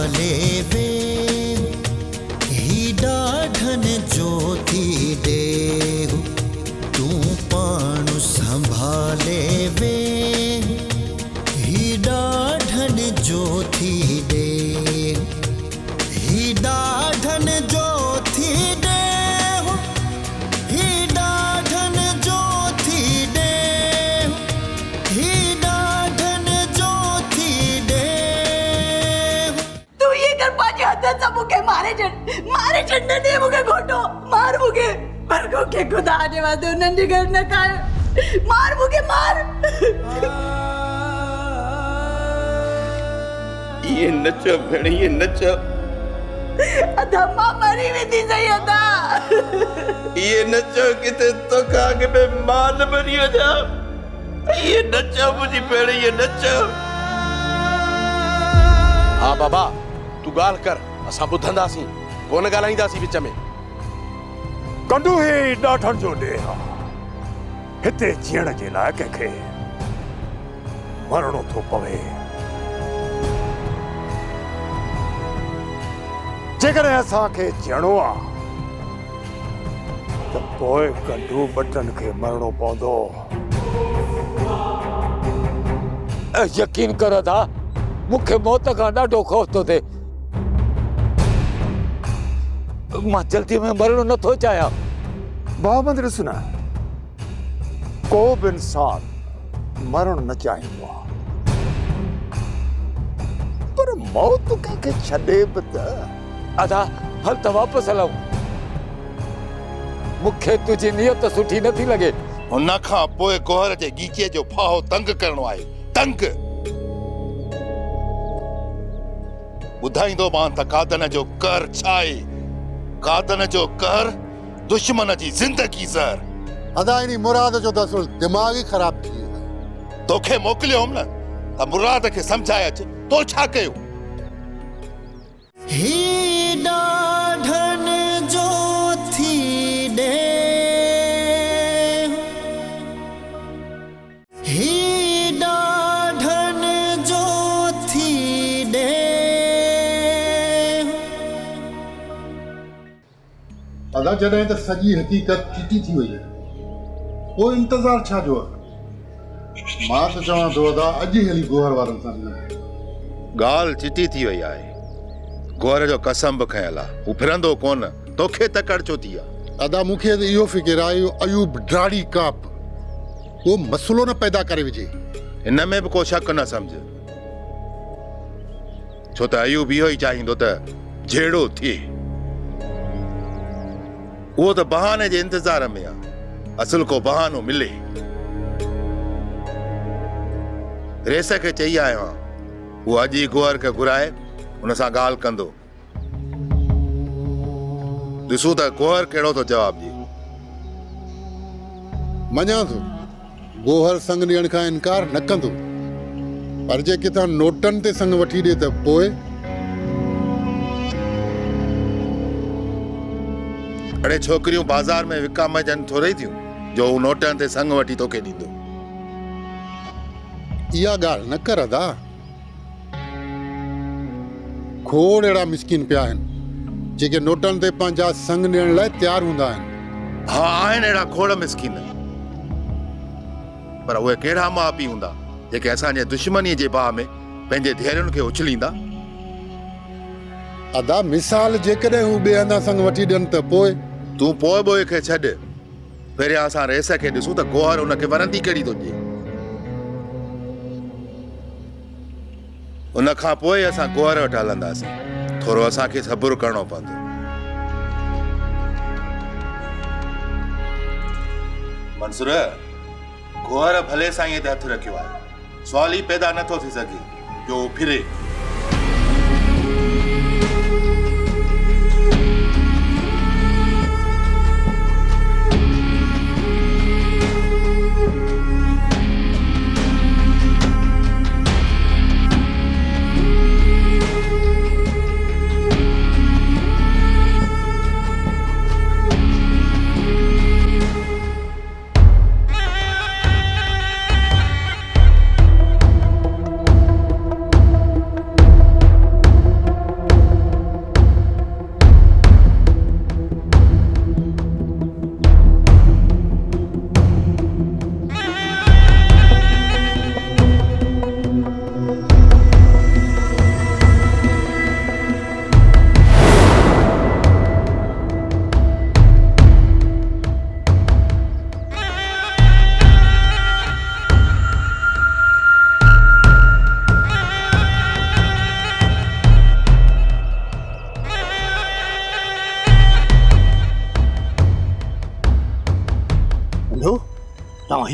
संभाले वे ही डाढ़न ज्योति देहु तू पाणु संभाले वे ही डाढ़न ज्योति देहु ही डाढ़न ज्योति देहु ही डाढ़न ज्योति देहु ही डाढ़न ज्योति देहु। तू ये कर पाजी हद मुके मारे झंडे ने मुके घोटो मार मुके पर को के खुदा ने वादो नंदी घर न काय मार मुके मार। ये नचो भेड़ ये नचो अधम्मा मरी भी थी सही अदा ये नचो किते तो कागे में मान बनी हो जा ये नचो मुझी भेड़ ये नचो। हाँ बाबा तू गाल कर असा बुधंदासी कोन गालाईंदासी विच में। कंडू ही डाठन जो ॾेहा हिते जीअण जे लाइ कंहिंखे मरणो थो पवे। जेकॾहिं असांखे जीअणो आहे त पोइ कंडू बटन खे मरणो पवंदो। यकीन करो था मूंखे मौत खां ॾाढो ख़ौफ़ थो थिए। मां जल्दी में मरणो नथो चाहियां। मोहम्मद ॾिस न को बि इंसान मरण न चाहींदो आहे पर मौत कंहिंखे छॾे बि त। अदा हल त वापसि हलूं। मूंखे तुंहिंजी नियत सुठी नथी लॻे। हुन खां पोइ गोहर जे गीचे जो फाहो तंग करणो आहे तंग। ॿुधाईंदो मां त कादन जो कर छा आहे। कादन जो कर दुश्मन जी जिंदगी ज़र। अदा इनी मुराद जो दसुल दिमाग ही खराब थी है। तोखे मोकिलियो हम न त मुराद खे समझाए अच तो छा कयो। ही डाढ़न ज्योति देहु ही डाढ़न ज्योति देहु। अदा जॾहिं त सॼी हक़ीक़त चिटी थी वई है पोइ इंतज़ार छा जो आहे। मां त चवां थो अदा अॼु ई हली गोहर वारनि सां मिलूं। ॻाल्हि चिटी थी वई आहे। गोहर जो कसम बि खयल आहे हू फिरंदो कोन तोखे तकड़ छो थी आहे। अदा मूंखे त इहो फिकिर आहे अयूब ड्राड़ी काप को मसलो न पैदा करे विझे। हिन में बि को शक न सम्झ छो त अयूब इहो ई चाहींदो त जहिड़ो थिए। उहो त बहाने जे इंतज़ार में आहे। असुल को बहानो मिले। रेस खे चई आयो आहियां वो अॼु ई गोहर खे घुराए हुन सां ॻाल्हि कंदो। ॾिसूं त गोहर कहिड़ो थो जवाब ॾिए। मञा थो गोहर संग ॾियण खां इनकार न कंदो पर जे किथां नोटनि ते संग वठी ॾिए त पोइ। अड़े छोकिरियूं बाज़ार में विकाम जन थोड़ी थियूं जो हू नोटनि ते संग वठी तोखे ॾींदो। इहा ॻाल्हि न कर अदा। खोड़ अहिड़ा मिसकिन पिया आहिनि जेके नोटनि ते पंहिंजा संग ॾियण लाइ तयारु हूंदा आहिनि। हा आहिनि अहिड़ा खोड़ मिसकिन पर उहे कहिड़ा माउ पीउ हूंदा जेके असांजे दुश्मनीअ जे बाह में पंहिंजे धीअरुनि खे उछलींदा। अदा मिसाल जेकॾहिं हू ॿिए हंधा संग वठी ॾियनि त पोइ। तूं पोइ बोए खे छॾ पहिरियां असां रेस खे ॾिसूं त गोहर हुनखे वरंदी कहिड़ी थो ॾिए। उन खां पोइ असां गोहर वटि हलंदासीं। थोरो असांखे सब्र करणो पवंदो। मंसूर गोहर भले साईं ते हथ रखियो आहे। सवाल ई पैदा नथो थी सघे जो फिरे।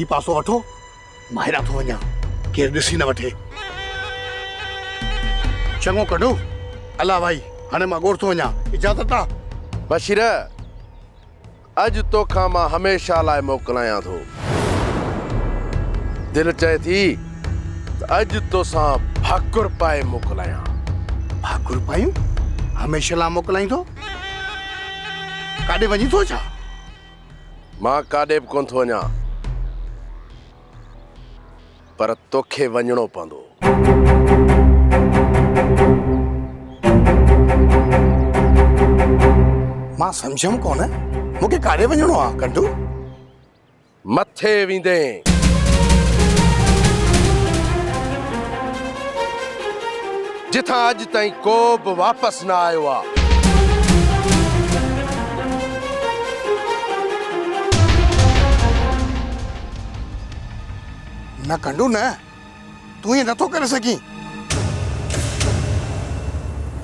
ही पासो वठो मां हेॾां थो वञा केरु ॾिसी न वठे चङो कढो अला भाई हाणे मां ॻोठ थो वञा इजाज़त आहे बशीर अॼु तोखां मां हमेशह लाइ मोकिलायां थो दिलि चए थी त अॼु तोसां भाकुर पाए मोकिलायां भाकुर पायूं हमेशह लाइ मोकिलाईंदो काॾे वञी थो छा मां काॾे बि कोन थो वञा पर तोखे वञणो पवंदो मां सम्झमि कोन मूंखे काॾे वञणो आहे कंटू मथे वेंदे जिथां अॼु ताईं को बि वापसि न आयो आहे न कंडू न तूं ईअं नथो करे सघीं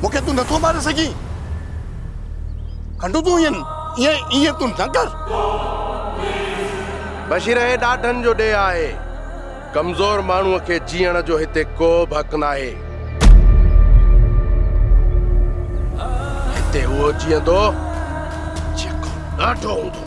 मूंखे तूं नथो मारे सघीं कंडू तूं ईअं तूं न कर बशीर हे ॾाढनि जो ॾे आहे कमज़ोर माण्हूअ खे जीअण जो हिते को बि हक़ न आहे हिते उहो जीअंदो जेको ॾाढो हूंदो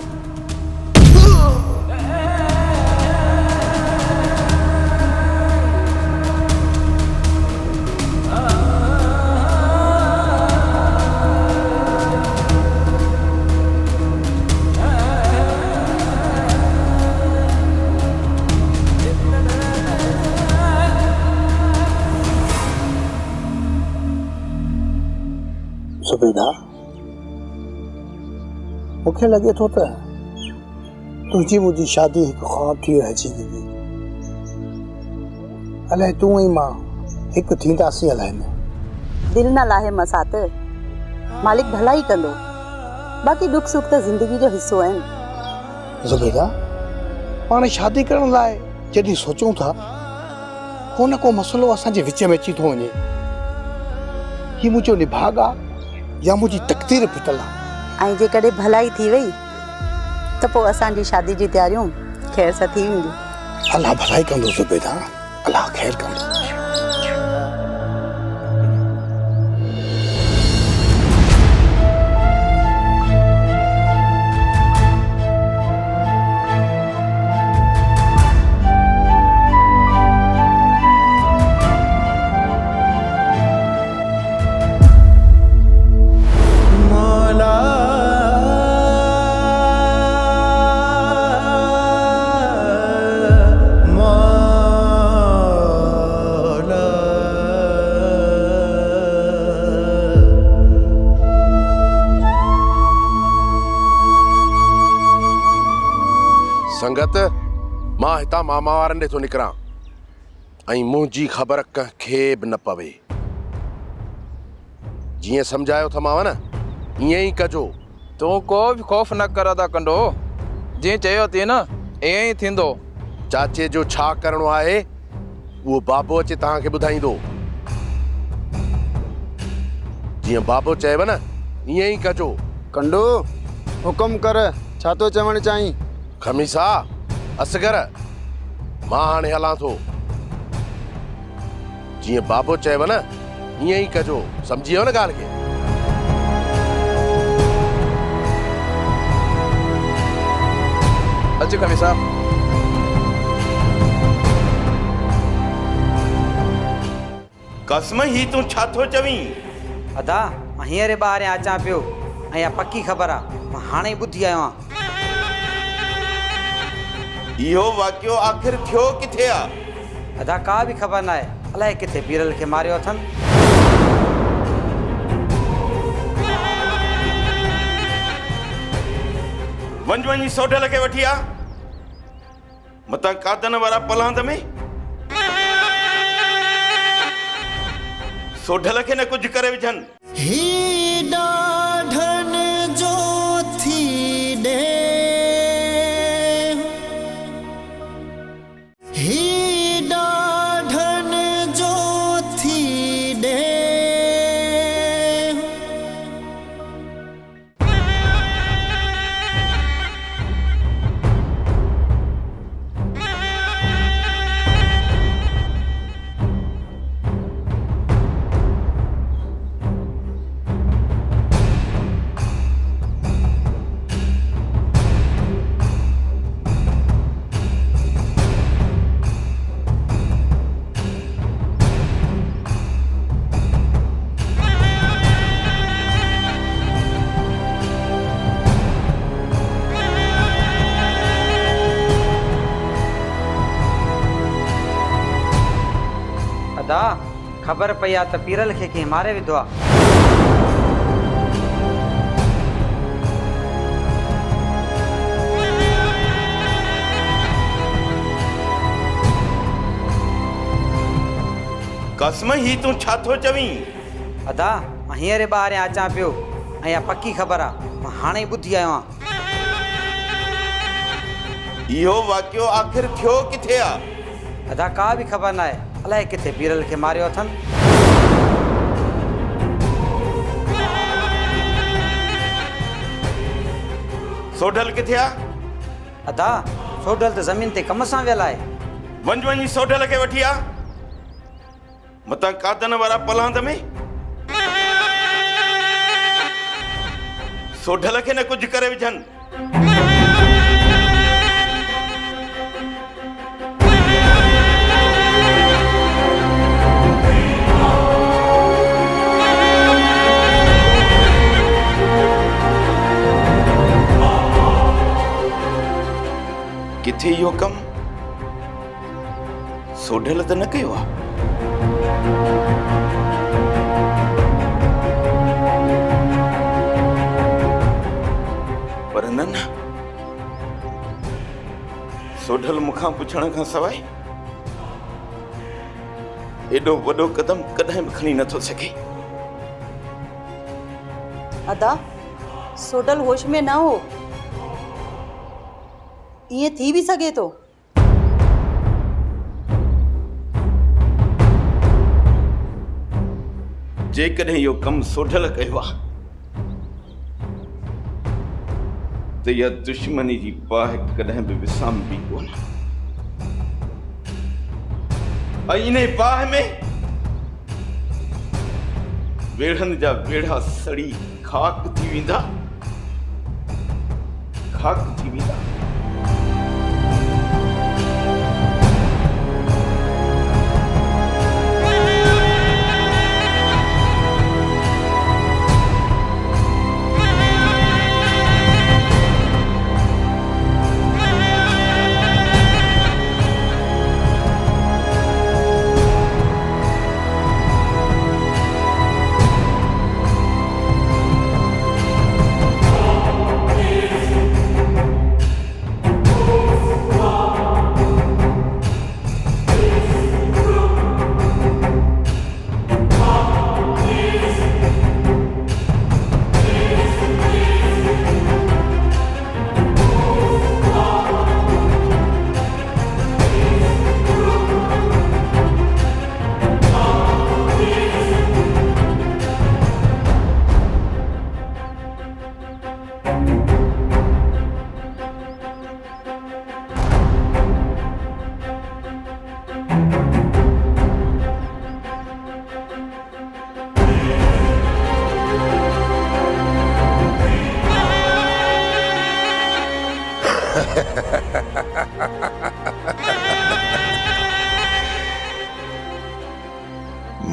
सुबेदा मूंखे लॻे थो त तुंहिंजी मुंहिंजी शादी हिकु ख्वाब थी रहिजी वेंदी अलाए तूं ऐं मां हिकु थींदासीं अलाए न दिल न लाहे मसात मालिक भलाई कंदो बाक़ी दुख सुख त ज़िंदगी जो हिस्सो आहिनि ज़ुबैदा पाण शादी करण लाइ जॾहिं सोचूं था को न को मसइलो असांजे विच में अची थो वञे हीउ मुंहिंजो निभाग आहे या मुंहिंजी तक़दीर फिटल आहे ऐं जेकॾहिं भलाई थी वई त पोइ असांजी शादी जी तयारियूं ख़ैर सां थी वेंदियूं अलाह भलाई कंदो ज़ुबैदा अलाह ख़ैर कंदो संगत मां हितां मामा वारनि ॾे थो निकिरां ऐं मुंहिंजी ख़बर कंहिंखे बि न पवे जीअं सम्झायो थमांव न ईअं ई कजो तूं को बि ख़ौफ़ न कर था कंडो जीअं चयो थी न ईअं ई थींदो चाचे जो छा करिणो आहे उहो बाबो अचे तव्हांखे ॿुधाईंदो जीअं बाबो चयव न ईअं ई कजो कंडू हुकुम कर छा थो चवणु चाहीं खमीसा असगर मां हाणे हलां थो जीअं बाबो चयव न ईअं ई कजो सम्झी वियो न ॻाल्हि खे अच खमीसा कसम ही तूं छा थो चवीं अदा मां हींअर ॿाहिरि अचां पियो ऐं इहा पकी ख़बर आहे मां हाणे ई ॿुधी आयो आहियां इहो वाक़ियो आख़िर थियो किथे आहे अदा का बि ख़बर न आहे अलाए किथे बीरल खे मारियो अथनि वञ सोढल खे वठी आ मतां कादन वारा पलांद में सोढल खे न कुझु करे विझनि ही ॾाढन जो थी ॾे ही ॾाढन जो थी ॾे ख़बर पई आहे त पीरल खे कंहिं मारे विधो आहे। कसम ही तूं छा थो चवीं? अदा मां हींअर ॿाहिरियां अचां पियो ऐं इहा पकी ख़बर आहे, मां हाणे ई ॿुधी आयो आहियां। इहो वाक़ियो आख़िर थियो किथे आहे? अदा का बि ख़बर न आहे, अलाए किथे पीरल खे मारियो अथनि। सोढल किथे आहे? अदा सोढल त ज़मीन ते कम सां वियल आहे। वञी सोढल खे वठी आ मतां कादन वारा पलांद में। सोढल खे न कुझु करे विझनि। किथे इहो कमु सोढल त न कयो आहे? पर न सोढल मूंखां पुछण खां सवाइ एॾो वॾो कदम कॾहिं बि खणी नथो सघे। अदा सोडल होश में ना हो, ईअं थी बि सघे थो। जेकॾहिं इहो कमु सोढल कयो आहे त इहा दुश्मनी जी बाहि कॾहिं बि विसामबी कोन। ऐं इन बाहि में वेढ़नि जा वेढ़ा सड़ी खाक थी वेंदा।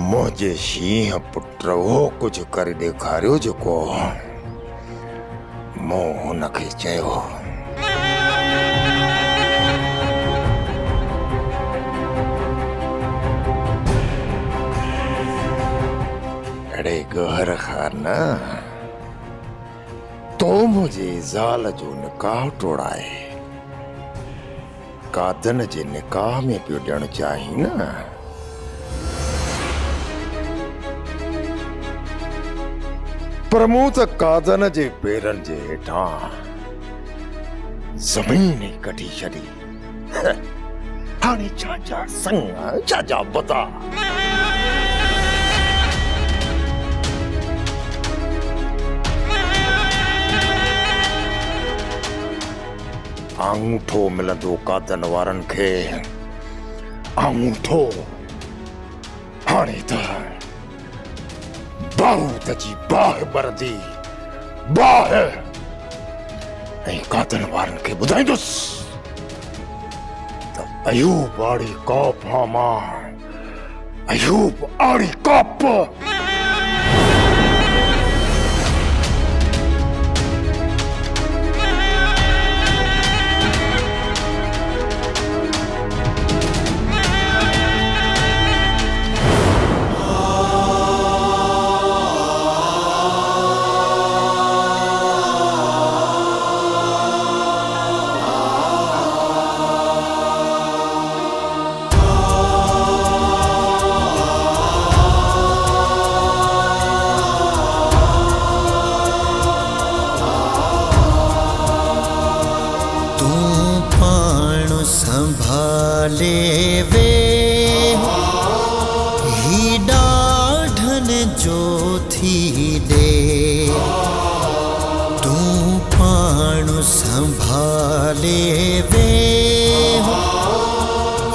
मुझे शींह पुट वो कुछ करे ॾेखारियो जेको मूं हुनखे चयो। अड़े गहर खाना तो मुझे ज़ाल जो निकाह तोड़ाए कादन जे निकाह में पियो ॾियणु चाही न। पर मूं त कादन जे पेरनि जे हेठां ज़मीन ई कढी छॾी। हाणे छा संग छा बता। अंगूठो मिलंदो कादन वारनि खे, अंगूठो। हाणे त बारूद जी बाहि बरदी बाहि। ऐं कादन वारनि खे ॿुधाईंदुसि त अयूब आड़ी कॉप मां अयूब आड़ी कॉप। संभाले वे हो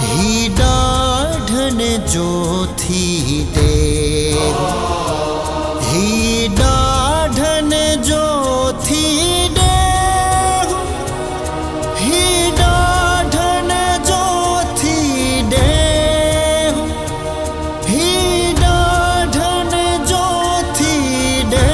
ही डाढ़न जो थी दे ही डाढ़न जो थी दे ही डाढ़न जो थी दे ही डाढ़न जो थी दे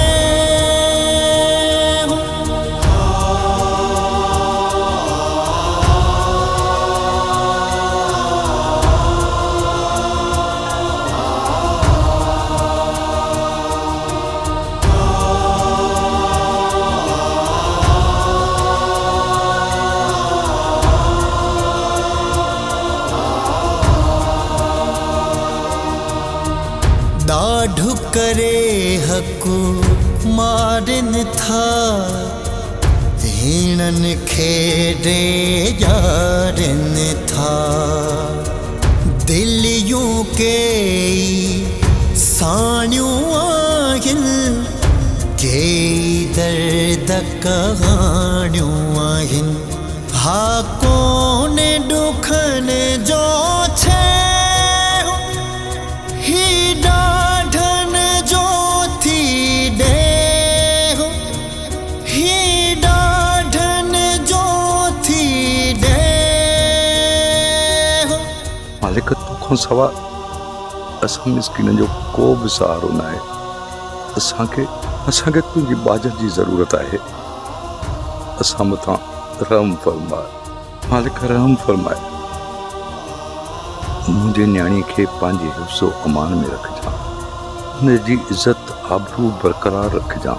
दाढ़ु करे हकु मारन था हीणन खेड़े यारन था दिलियों के साणियों आहिन के दर्द कहानियों आहिन हा कोन दुखन जो छे ही डाढ़न जो थी दे ही डाढ़न जो थी दे मालिक तोखां सवा असां मिस्किन जो को बि सहारो न आहे असांखे तुंहिंजी बाजत जी ज़रूरत आहे असां मथां रहम फरमाए मालिक रहम फरमाए मुझे न्याणी के पंहिंजे हिफ्ज़ो अमान में रखजा हुन जी इज़्ज़त आबरू बरकरार रखजा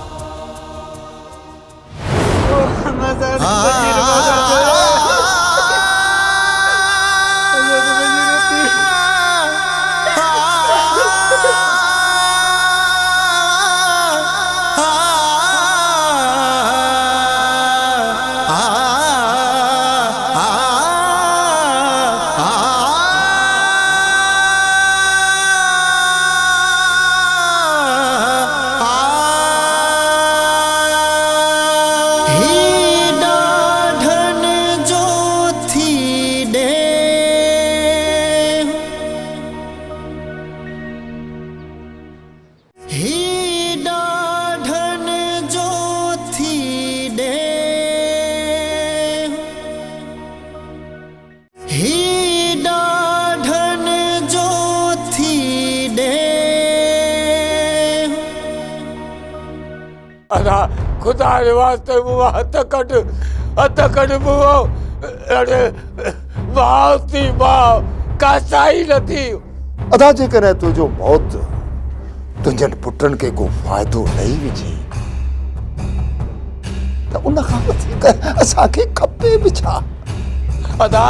अदा खुदा जे वास्ते मुआ हथ कढ मुआ अरे मां थी मां कासाई न थी अदा जेकॾहिं तुंहिंजो मौत तुंहिंजनि पुटनि खे को फ़ाइदो ॾेई विझे त उन खां वधीक असांखे खपे बि छा अदा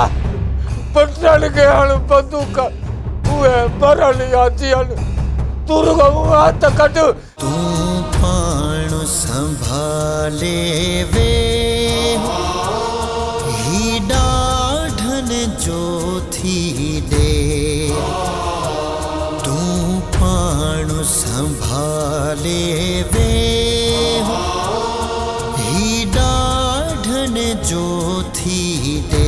पुटनि खे हण बंदूक उहे मरनि या जियनि तूं रुॻो मुआ हथ कढ संभाले वे ही डाढ़न जो थी दे तू पाणु संभाले वे ही डाढ़न जो थी दे